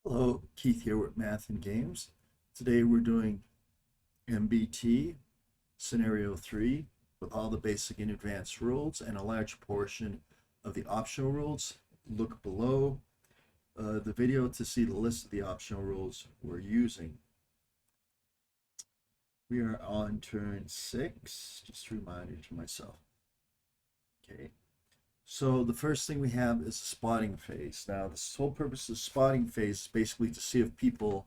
Hello, Keith here with Math and Games. Today we're doing MBT Scenario 3 with all the basic and advanced rules and a large portion of the optional rules. Look below the video to see the list of the optional rules we're using. We are on turn 6, just a reminder to myself. Okay. So the first thing we have is the spotting phase. Now, the sole purpose of spotting phase is basically to see if people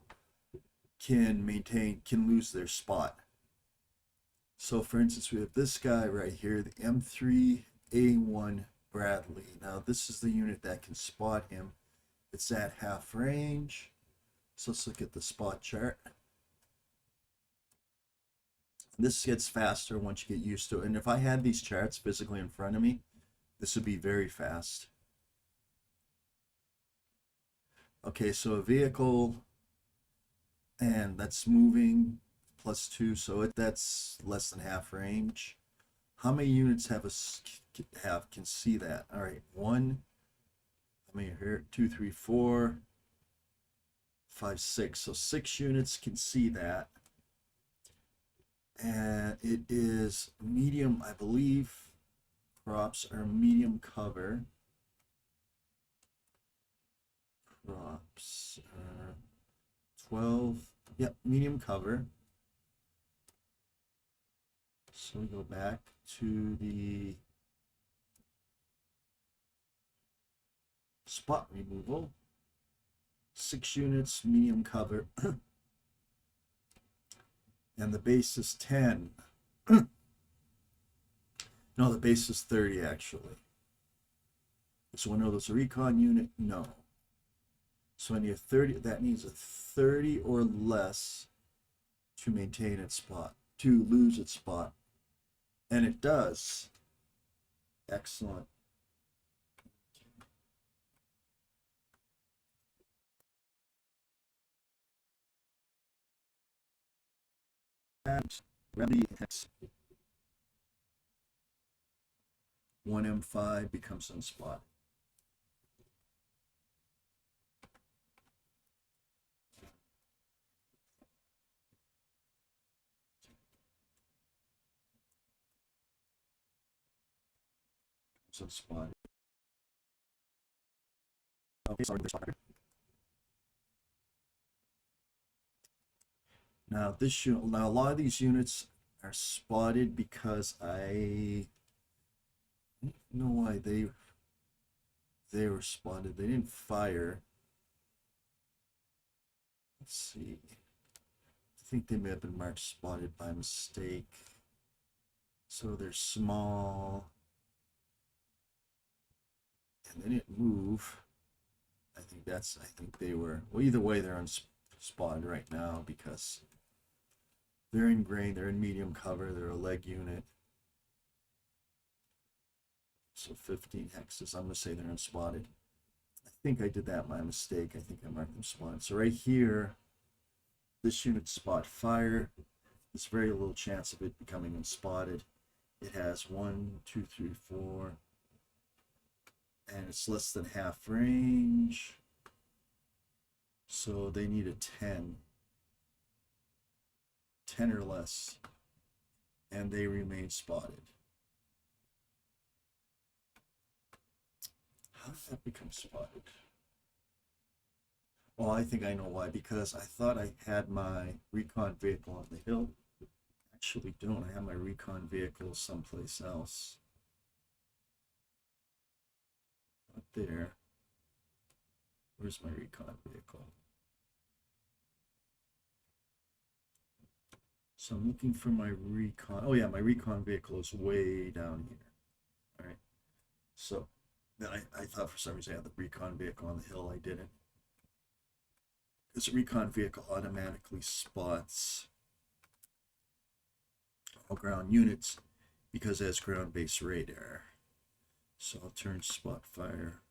can lose their spot. So for instance, we have this guy right here, the M3A1 Bradley. Now, this is the unit that can spot him. It's at half range. So let's look at the spot chart. This gets faster once you get used to it. And if I had these charts physically in front of me, this would be very fast. Okay, so a vehicle, and that's moving +2, so that's less than half range. How many units can see that? All right, 1, how many here? 2, 3, 4, 5, 6. So 6 units can see that. And it is medium, I believe. Crops are medium cover. Crops are 12. Yep, medium cover. So we go back to the spot removal. 6 units, medium cover. And the base is 10. No, the base is 30 actually. So when there's a recon unit, no. So when you have 30, that needs a 30 or less to maintain its spot, to lose its spot. And it does. Excellent. And remedy X 1M5 becomes unspotted. Unspotted. Okay, sorry, now a lot of these units are spotted because I don't know why they were spotted. They didn't fire. Let's see. I think they may have been marked spotted by mistake. So they're small. And they didn't move. I think they were, well, either way, they're unspotted right now because they're in grain, they're in medium cover, they're a leg unit. So 15 hexes, I'm going to say they're unspotted. I think I did that by mistake. I think I marked them spotted. So right here, this unit spot fire. There's very little chance of it becoming unspotted. It has 1, 2, 3, 4. And it's less than half range. So they need a 10. 10 or less. And they remain spotted. How did that become spotted? Well, I think I know why. Because I thought I had my recon vehicle on the hill. Actually don't. I have my recon vehicle someplace else. Up there. Where's my recon vehicle? So I'm looking for my recon. Oh yeah, my recon vehicle is way down here. All right. So then I thought for some reason I had the recon vehicle on the hill. I didn't. Because the recon vehicle automatically spots all ground units because it has ground-based radar. So I'll turn spot fire.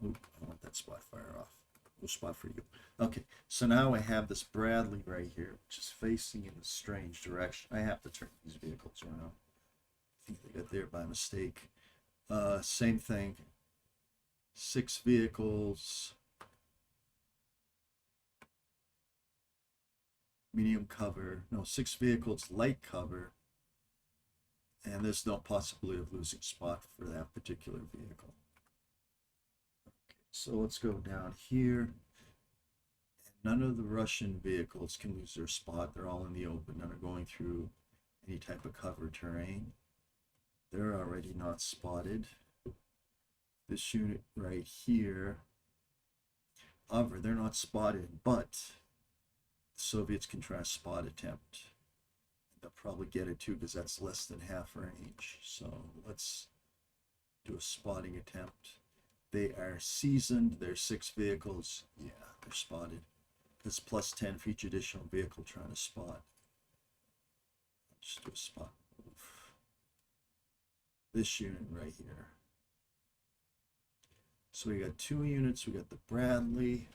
Oop, I want that spot fire off. We'll spot for you. Okay, so now I have this Bradley right here, which is facing in a strange direction. I have to turn these vehicles around. I think they got there by mistake. Same thing. 6 vehicles. medium cover, no, 6 vehicles, light cover, and there's no possibility of losing spot for that particular vehicle. Okay, so let's go down here. None of the Russian vehicles can lose their spot. They're all in the open. None are going through any type of cover terrain. They're already not spotted. This unit right here, however, they're not spotted, but the Soviets can try a spot attempt. They'll probably get it too because that's less than half range. So let's do a spotting attempt. They are seasoned. They're 6 vehicles. Yeah, they're spotted. It's plus 10 for each additional vehicle trying to spot. Just do a spot move. This unit right here. So we got 2 units. We got the Bradley.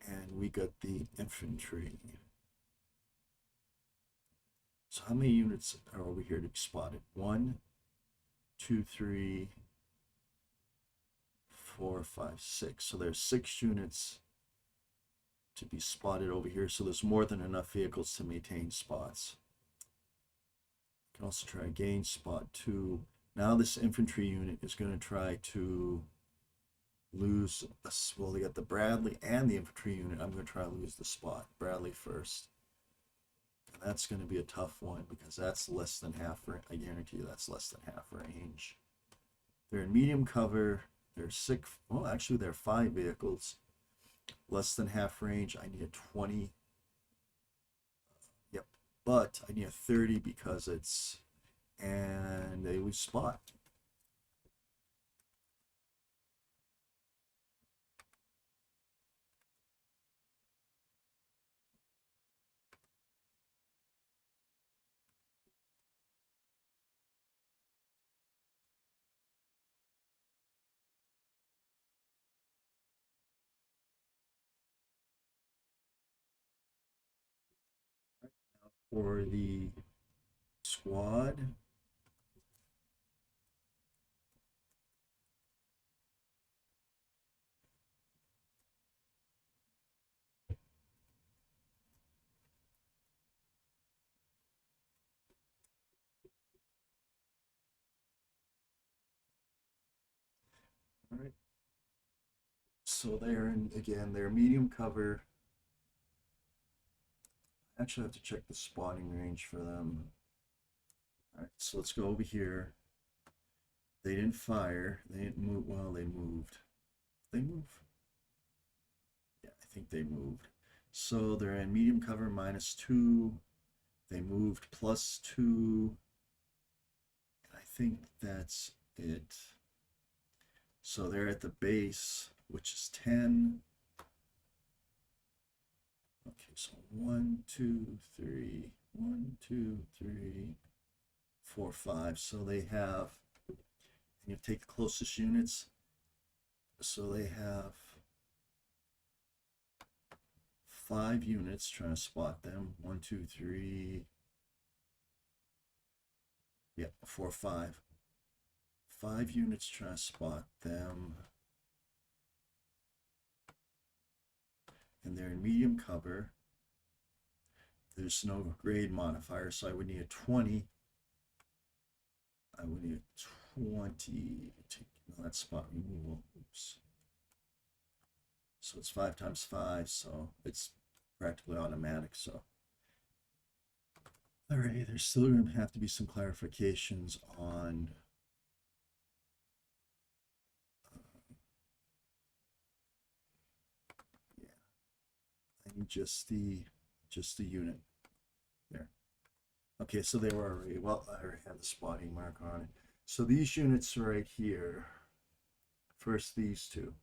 And we got the infantry. So how many units are over here to be spotted? 1, 2, 3, 4, 5, 6. So there's 6 units to be spotted over here. So there's more than enough vehicles to maintain spots. You can also try gain spot 2. Now this infantry unit is going to try to lose, well, they got the Bradley and the infantry unit. I'm going to try to lose the spot. Bradley first. And that's going to be a tough one because that's less than half, I guarantee you that's less than half range. They're in medium cover. They're 6, well, actually they're 5 vehicles. Less than half range. I need a 20. Yep, but I need a 30 because it's, and they lose spot. For the squad, all right. So they're in, again, they're medium cover. Actually, I have to check the spotting range for them. All right, so let's go over here. They didn't fire. They didn't move. Well, they moved. They move? Yeah, I think they moved. So they're in medium cover -2. They moved +2. And I think that's it. So they're at the base, which is 10. Okay, so 1, 2, 3, 1, 2, 3, 4, 5. So they have, and you take the closest units. So they have 5 units trying to spot them. 1, 2, 3. Yeah, 4, 5. 5 units trying to spot them. And they're in medium cover. There's no grade modifier, so I would need a 20. I would need a 20. No, that's spot removal. Oops. So it's 5 times 5, so it's practically automatic. So, all right, there's still going to have to be some clarifications on yeah. I need just the unit there. Okay, so they were already, well, I already have the spotting mark on it. So these units right here, first these 2.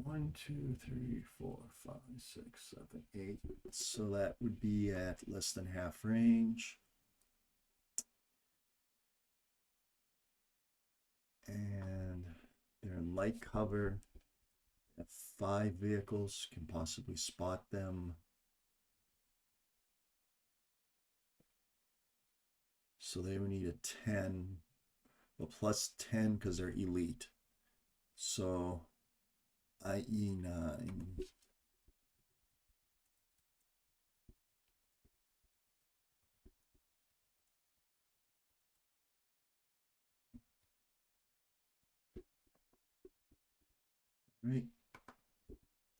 1, 2, 3, 4, 5, 6, 7, 8. So that would be at less than half range. And they're in light cover. 5 vehicles can possibly spot them. So they would need a 10, well, plus 10 because they're elite. So IE 9. Right?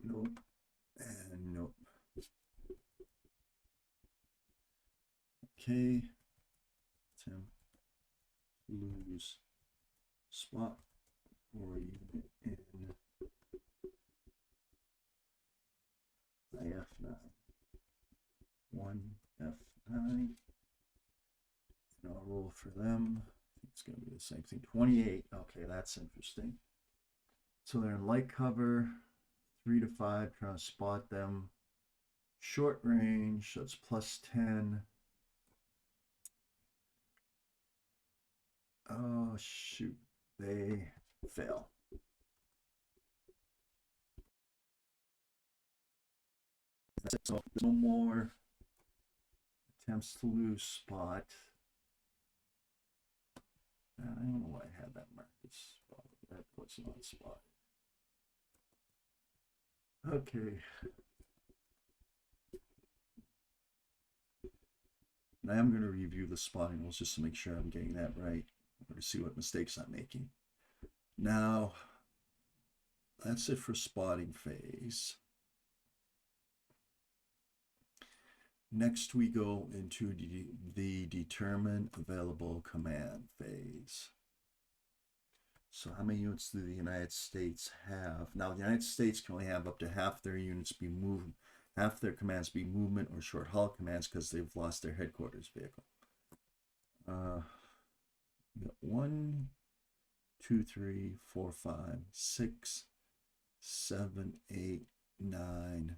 Nope. And nope. Okay. Tim. Lose spot for unit in IF9. 1 F9. And I'll roll for them. I think it's going to be the same thing. 28. Okay, that's interesting. So they're in light cover, 3 to 5, trying to spot them. Short range, that's plus 10. Oh, shoot. They fail. That's it. So no more attempts to lose spot. I don't know why I had that marked as spotted. That was not spotted. Okay. Now I'm going to review the spotting rules just to make sure I'm getting that right, or to see what mistakes I'm making. Now, that's it for spotting phase. Next, we go into the determine available command phase. So how many units do the United States have? Now, the United States can only have up to half their units be moved, half their commands be movement or short haul commands because they've lost their headquarters vehicle. We got 1, 2, 3, 4, 5, 6, 7, 8, 9,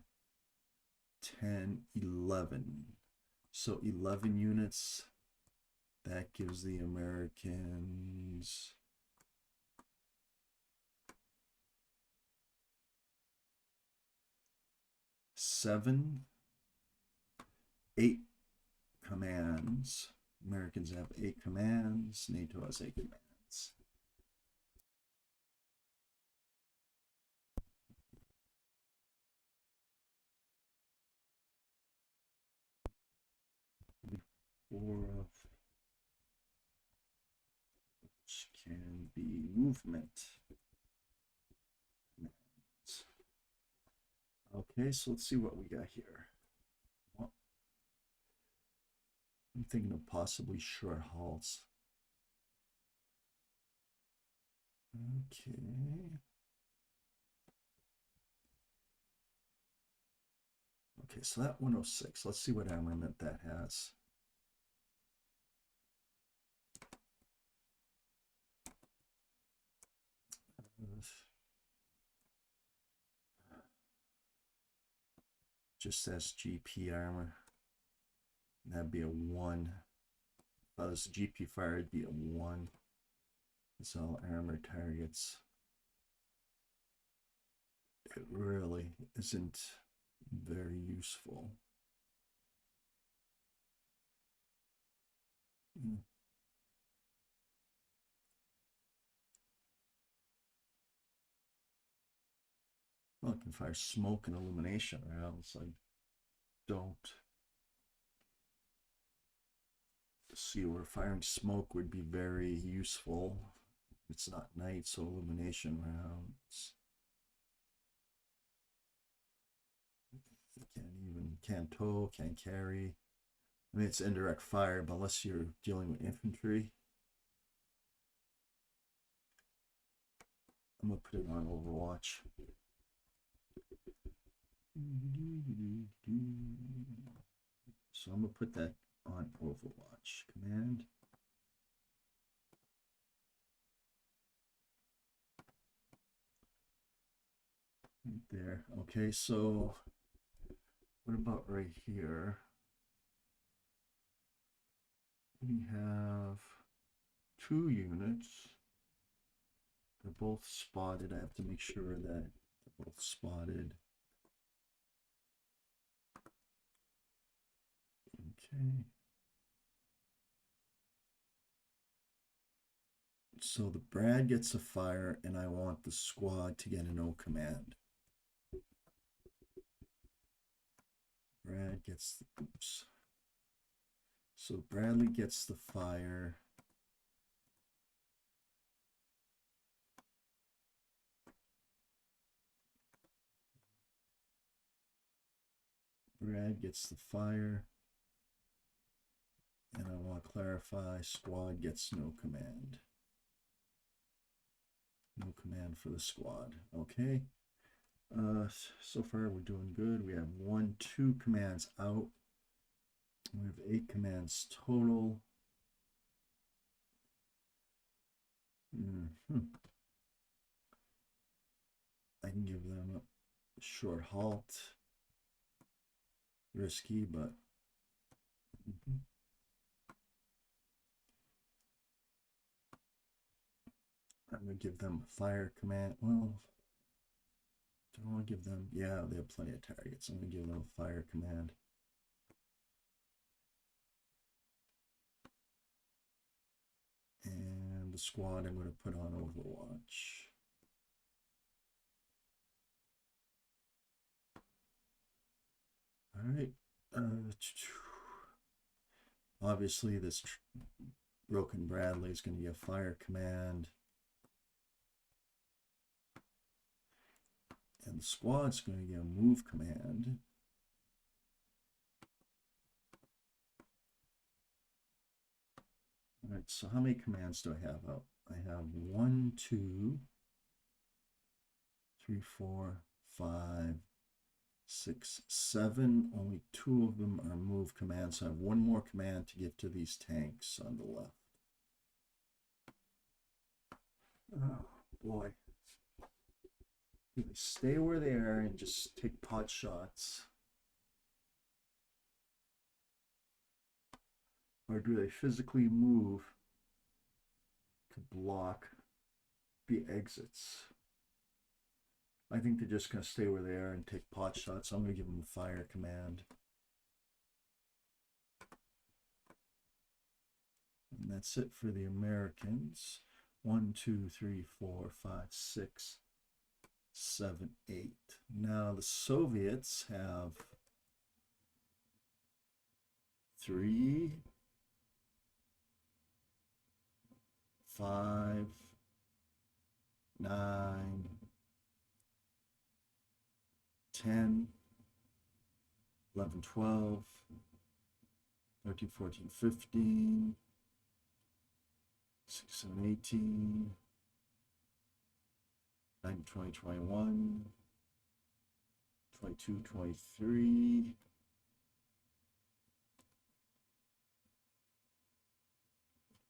10, 11. So 11 units. That gives the Americans 7, 8 commands. Americans have 8 commands. NATO has 8 commands. Four of which can be movement commands. Okay, so let's see what we got here. Well, I'm thinking of possibly short hauls. Okay. Okay, so that 106. Let's see what armament that has. Just says GP armor. That'd be a 1. If that was GP fire, it'd be a 1. It's all armor targets. It really isn't very useful. Well, I can fire smoke and illumination rounds. I don't see where firing smoke would be very useful. It's not night, so illumination rounds. Can't tow, can't carry. I mean, it's indirect fire, but unless you're dealing with infantry. I'm gonna put it on Overwatch. So I'm gonna put that on Overwatch. Command. Right there. Okay, so what about right here? We have 2 units. They're both spotted. I have to make sure that they're both spotted. Okay. So the Brad gets a fire, and I want the squad to get a no command. Brad gets the oops. So Bradley gets the fire. Brad gets the fire. And I want to clarify, squad gets no command. No command for the squad. Okay. So far we're doing good. We have 2 commands out. We have 8 commands total. I can give them a short halt. Risky, but I'm going to give them a fire command. Well, do I want to give them? Yeah, they have plenty of targets. I'm going to give them a fire command. And the squad I'm going to put on Overwatch. All right. Obviously, this Broken Bradley is going to be a fire command. And the squad's going to get a move command. All right, so how many commands do I have out? I have 1, 2, 3, 4, 5, 6, 7. Only 2 of them are move commands. So I have 1 more command to give to these tanks on the left. Oh boy. Do they stay where they are and just take pot shots? Or do they physically move to block the exits? I think they're just going to stay where they are and take pot shots. So I'm going to give them a fire command. And that's it for the Americans. 1, 2, 3, 4, 5, 6, 7, 8. Now the Soviets have 3, 5, 9, 10, 11, 12, 13, 14, 15, 16, 17, 18, 19, 20, 21, 22, 23,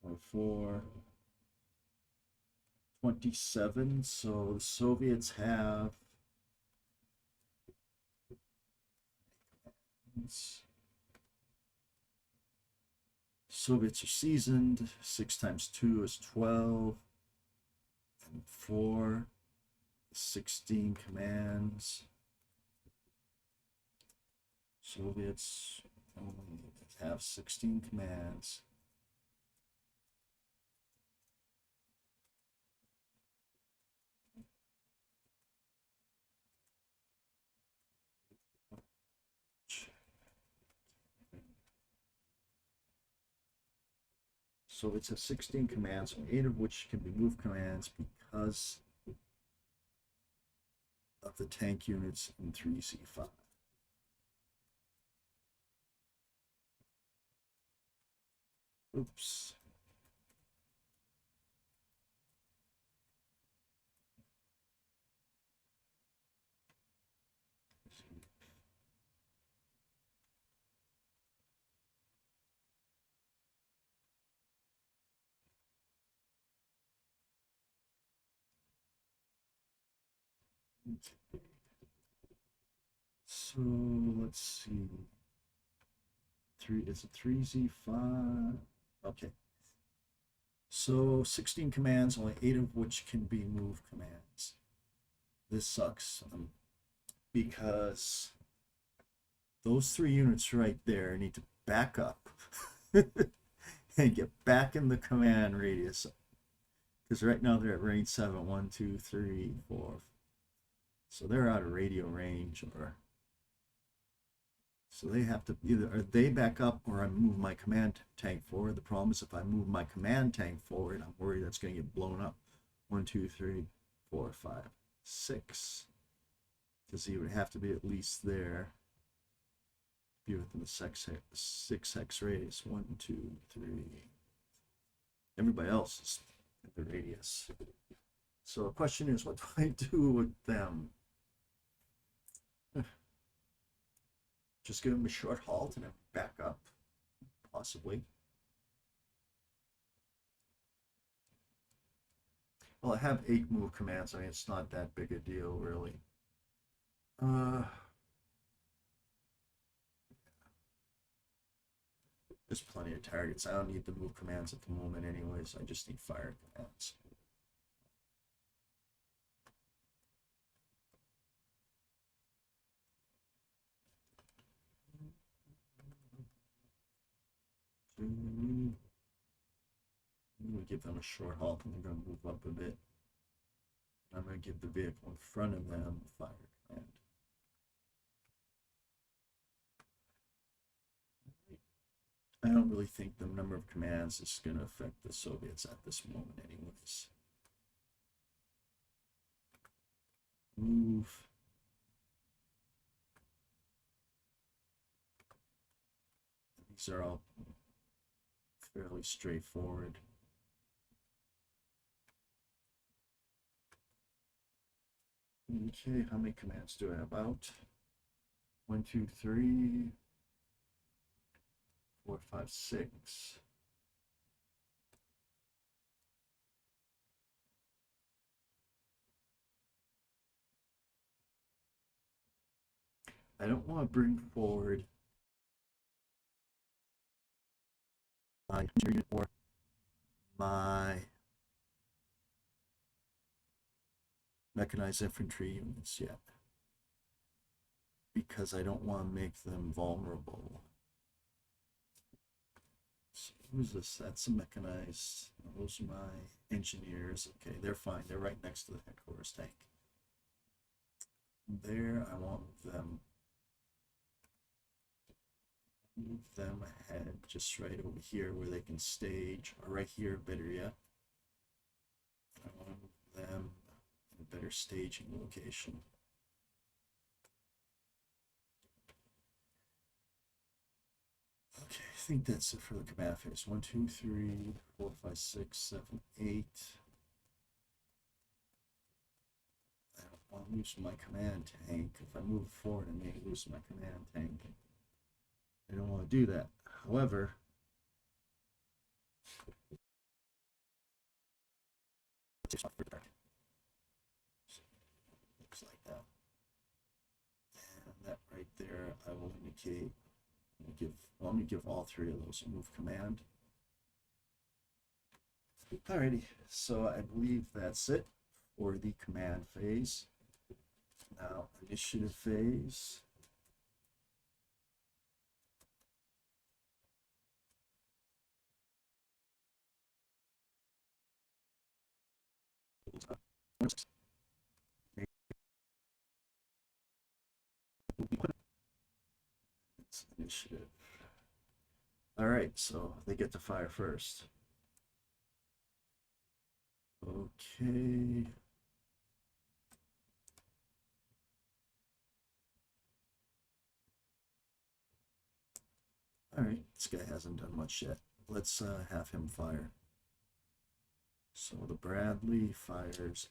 24, 27. So the Soviets have Soviets are seasoned. 6 times 2 is 12. And 4 is 16 commands. Soviets only have 16 commands. So it's a 16 commands, 8 of which can be move commands because of the tank units in 3C5. Oops. Okay. So let's see. It's a 3Z5. Okay. So 16 commands, only 8 of which can be move commands. This sucks because those 3 units right there need to back up and get back in the command radius. Because right now they're at range 7. 1, 2, 3, 4. So they're out of radio range, or so they have to either they back up or I move my command tank forward. The problem is if I move my command tank forward, I'm worried that's going to get blown up. 1, 2, 3, 4, 5, 6. Because he would have to be at least there. be within the 6 hex radius. 1, 2, 3. Everybody else is in the radius. So the question is, what do I do with them? Just give them a short halt and then back up, possibly. Well, I have 8 move commands. I mean, it's not that big a deal, really. There's plenty of targets. I don't need the move commands at the moment anyways. I just need fire commands. I'm going to give them a short halt and they're going to move up a bit. I'm going to give the vehicle in front of them a fire command. I don't really think the number of commands is going to affect the Soviets at this moment anyways. Move. These are all fairly straightforward. Okay, how many commands do I have out? 1, 2, 3, 4, 5, 6. I don't want to bring forward my unit or my mechanized infantry units yet, because I don't want to make them vulnerable. So who's this? That's a mechanized. Those are my engineers. Okay, they're fine. They're right next to the headquarters tank. There, I want them. Move them ahead, just right over here where they can stage, or right here, better yet. I want to move them in a better staging location. Okay, I think that's it for the command phase. 1, 2, 3, 4, 5, 6, 7, 8. I don't want to lose my command tank. If I move forward, I may lose my command tank. I don't want to do that. However, looks like that. And that right there, I will indicate. Let me give all 3 of those a move command. Alrighty, so I believe that's it for the command phase. Now, initiative phase. It's initiative. All right, so they get to fire first. Okay. All right, this guy hasn't done much yet. Let's have him fire. So the Bradley fires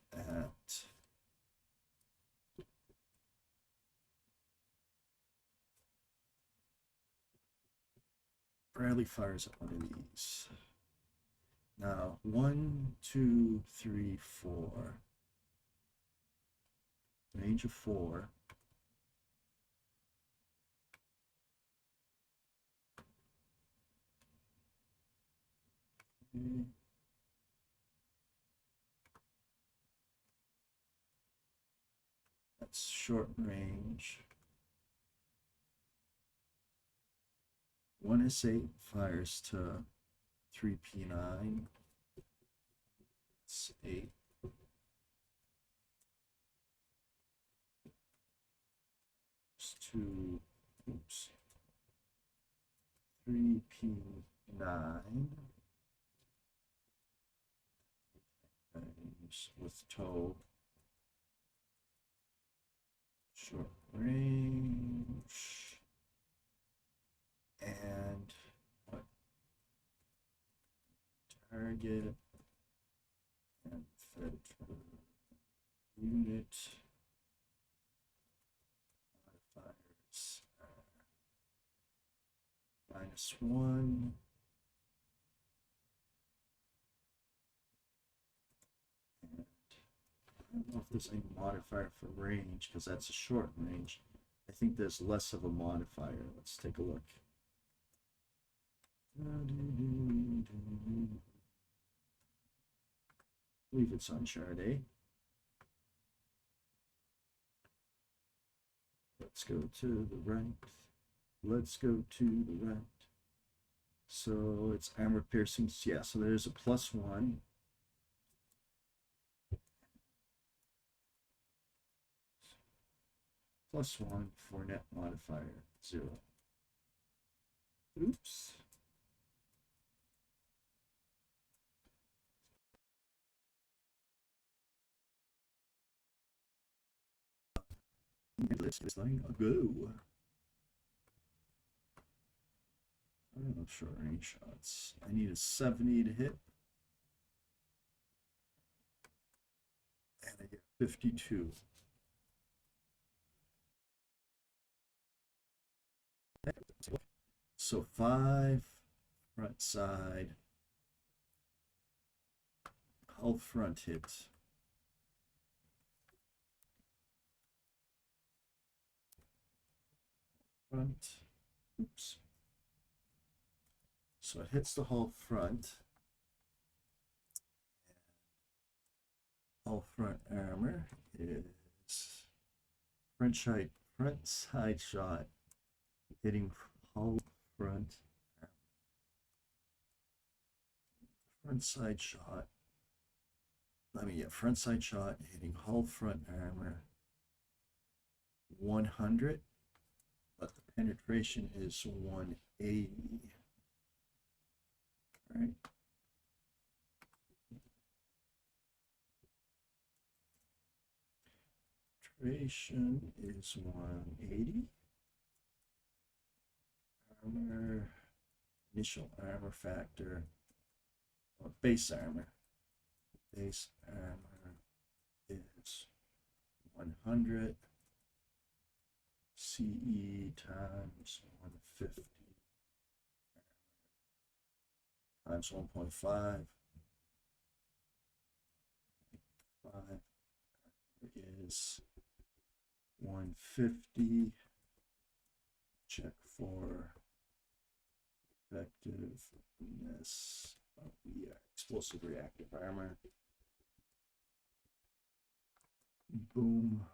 at one of these. Now, 1, 2, 3, 4. Range of 4. Okay. That's short range. 1S8 fires to 3P9. It's 8. It's 2. Oops. 3P9. With tow. Short range. target and fed unit modifiers -1. And I don't know if there's any modifier for range, because that's a short range. I think there's less of a modifier. Let's take a look. I believe it's on chart A. Let's go to the right. Let's go to the right. So it's armor piercing. Yeah, so there's a +1. +1 for net modifier 0. Oops. This thing a go. I'm not sure range shots. I need a 70 to hit. And I get 52. So 5 front side, hull front hit. Front, oops. So it hits the hull front. Hull front armor is front side shot hitting hull front armor. Front side shot. Front side shot hitting hull front armor 100, but the penetration is 180. All right. Penetration is 180. Armor, initial armor factor, or base armor. Base armor is 100. CE times 150 times 1.5. 5 is 150. Check for effectiveness of the explosive reactive armor. Boom.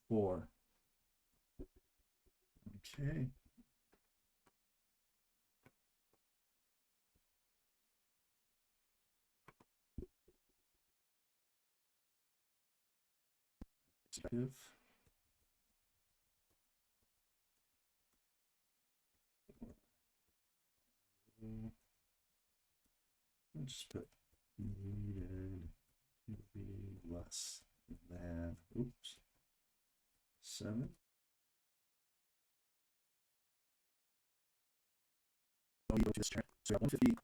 4. Okay. Effective. I'll just put needed to be less than, oops, 7. So we have 150,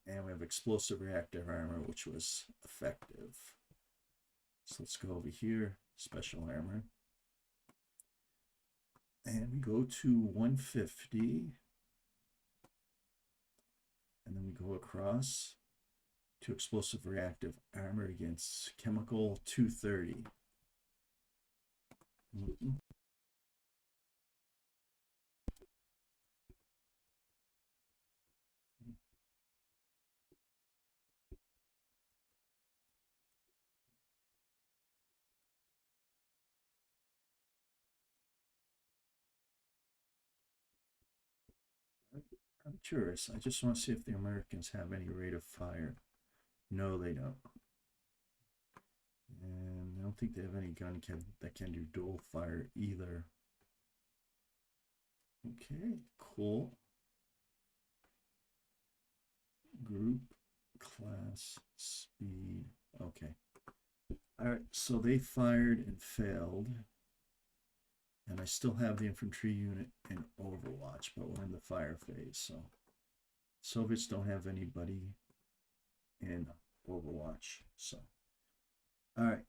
and we have explosive reactive armor, which was effective. So let's go over here, special armor. And we go to 150. And then we go across to explosive reactive armor against chemical 230. I'm curious. I just want to see if the Americans have any rate of fire. No, they don't. And I don't think they have any gun that can do dual fire either. Okay, cool. Group, class, speed. Okay. All right, so they fired and failed. And I still have the infantry unit in Overwatch, but we're in the fire phase, so Soviets don't have anybody. in Overwatch. So, all right.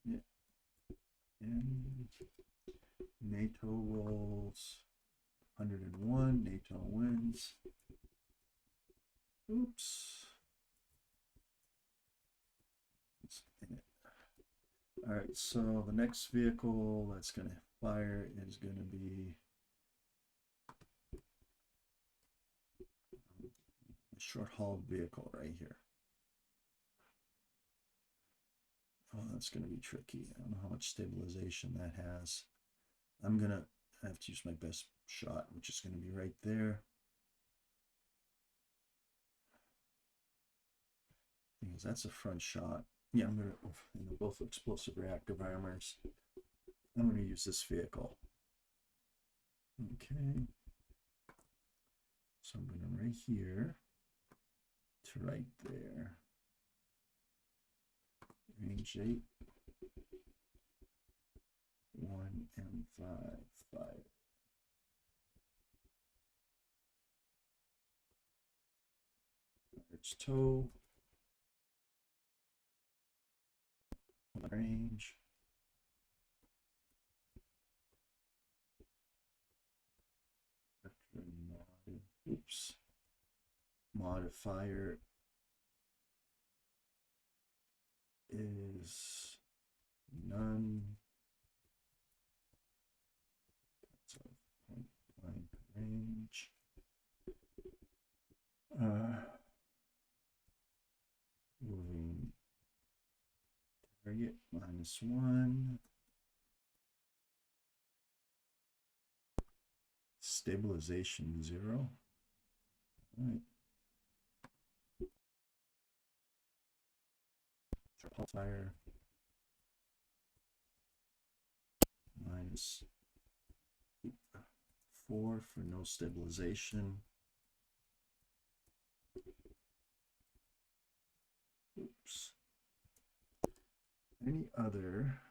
Yeah. And NATO rolls 101. NATO wins. Oops. All right, so the next vehicle that's going to fire is going to be a short-hauled vehicle right here. Oh, that's going to be tricky. I don't know how much stabilization that has. I'm going to have to use my best shot, which is going to be right there. Because that's a front shot. Yeah, I'm going to, both explosive reactive armors. I'm going to use this vehicle. Okay. So I'm going to right here to right there. Range 8. 1M5 fire. It's toe. Range. Oops. Modifier is none. So point blank range. Moving target -1. Stabilization 0. All right. Triple fire -4 for no stabilization. Oops. Any other?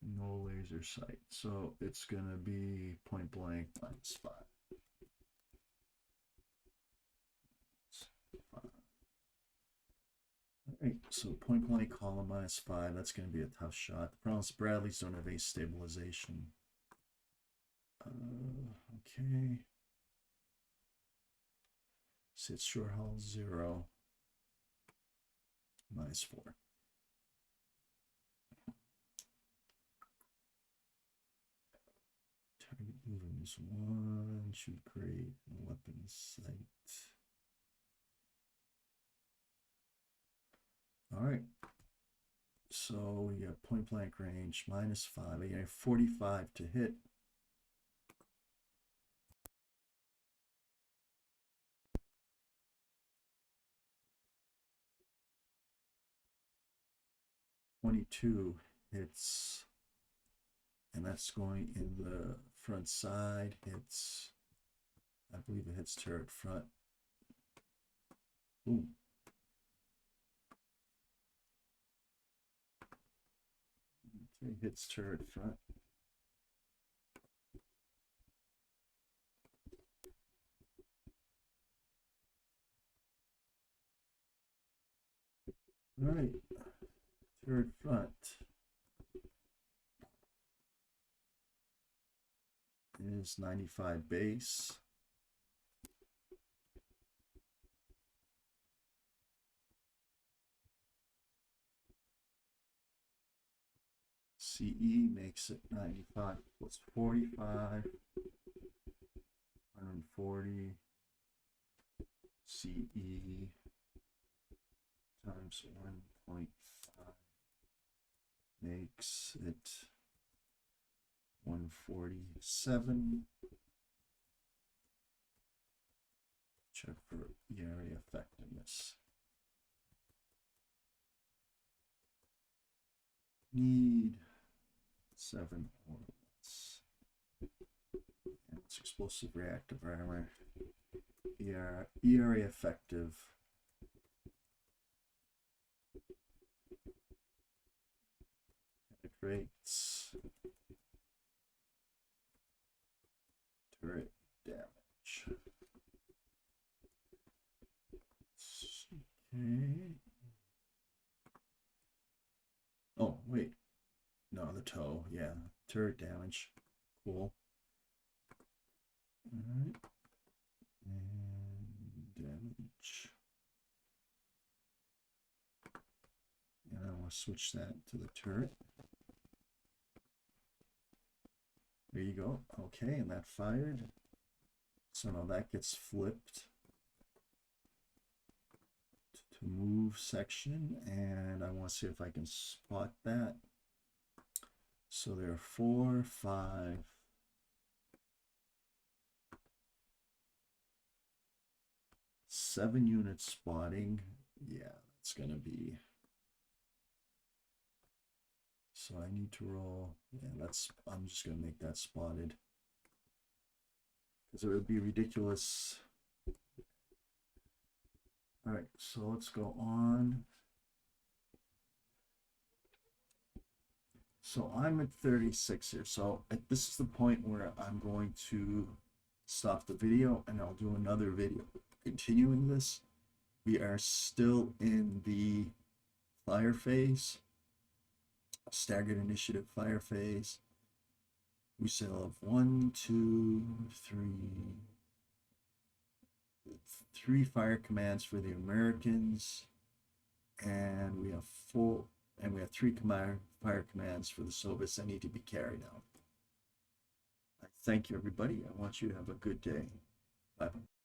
No laser sight. So it's going to be point blank -5. All right, so point blank column -5. That's going to be a tough shot. The problem is Bradleys don't have ace stabilization. Okay. So it's short haul 0. -4. Target movement is 1. Shoot grade. Weapon sight. All right. So we got point blank range -5. I got 45 to hit. .22 hits, and that's going in the front side. Hits, I believe it hits turret front. Ooh. Okay, hits turret front. All right, turret front is 95 base. CE makes it 95 plus 45, 140. CE times 1.5 makes it 147. Check for area effectiveness. Need 7 or less. And it's explosive reactive armor. ERA effective. Penetrates Turret damage. Okay. Oh, wait. No, the toe. Yeah. Turret damage. Cool. Alright. And damage. And I want to switch that to the turret. There you go. Okay, and that fired. So now that gets flipped to move section, and I want to see if I can spot that. So there are 4, 5, 7 units spotting. Yeah, that's gonna be. So I need to roll. Yeah, I'm just gonna make that spotted because it would be ridiculous. All right, so let's go on. So I'm at 36 here. So this is the point where I'm going to stop the video and I'll do another video continuing this. We are still in the fire phase, staggered initiative fire phase. We still have 1, 2, 3 fire commands for the Americans, and we have 3 fire commands for the Soviets that need to be carried out. I thank you, everybody. I want you to have a good day. Bye.